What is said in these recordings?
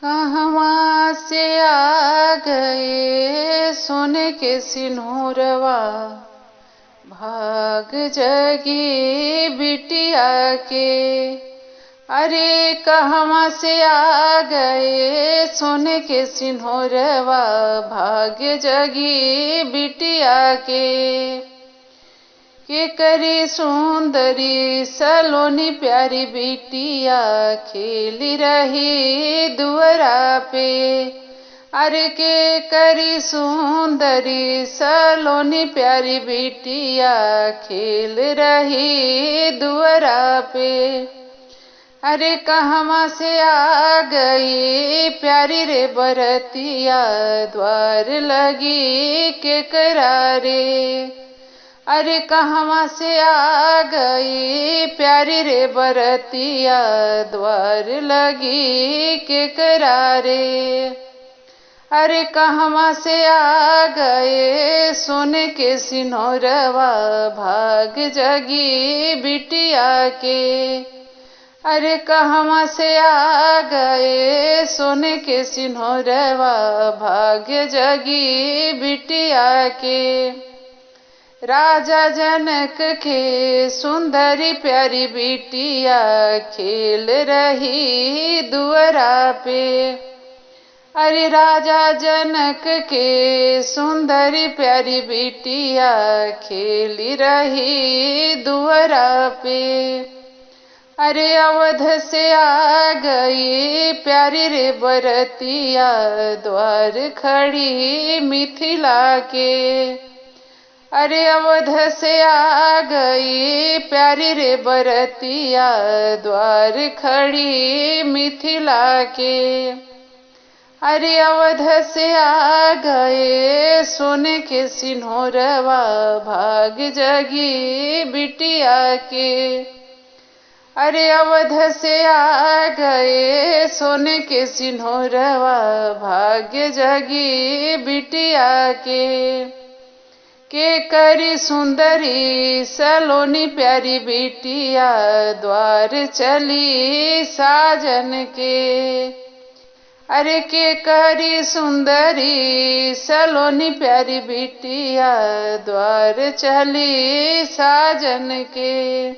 कहवा से आ गए सोने के सिंदूरवा, भाग जगी बिटिया के। अरे कहवा से आ गए सोने के सिंदूरवा, भाग्य जगी बिटिया के करी सुंदरी सलोनी प्यारी बिटिया, खेली रही दुअरा पे। अरे के करी सुंदरी सलोनी प्यारी बिटिया, खेल रही दुअरा पे। अरे कहवा से आ गई प्यारी रे बरतिया, द्वार लगी के करारे। अरे कहवा से आ गई प्यारी रे बरतिया, द्वार लगी के करारे। अरे कहवा से आ गए सोने के सिंदूरवा, भाग जगी बिटिया के। अरे कहवा से आ गए सोने के सिंदूरवा, भाग्य जगी बिटिया के। राजा जनक के सुंदरी प्यारी बिटिया, खेल रही दुअरा पे। अरे राजा जनक के सुंदरी प्यारी बिटिया, खेली रही दुअरा पे। अरे अवध से आ गई प्यारी रे बरतिया, द्वार खड़ी मिथिला के। अरे अवध से आ गई प्यारी रे बरतिया, द्वार खड़ी मिथिला के। अरे अवध से आ गए सोने के सिंदूरवा, भाग जगी बिटिया के। अरे अवध से आ गए सोने के सिंदूरवा, भाग्य जगी बिटिया के करी सुंदरी सलोनी प्यारी बिटिया, द्वार चली साजन के। अरे के करी सुंदरी सलोनी प्यारी बिटिया, द्वार चली साजन के।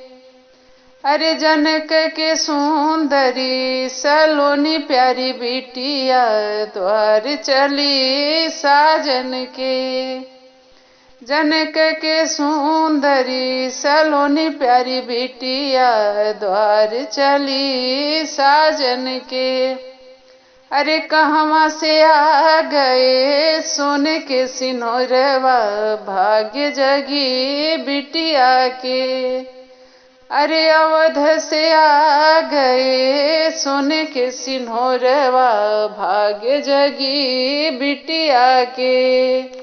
अरे जनक के सुंदरी सलोनी प्यारी बिटिया, द्वार चली साजन के। जनक के सुंदरी सलोनी प्यारी बिटिया, द्वार चली साजन के। अरे कहवा से आ गए सोने के सिंदूरवा, भाग्य जगी बिटिया के। अरे अवध से आ गए सोने के सिंदूरवा, भाग्य जगी बिटिया के।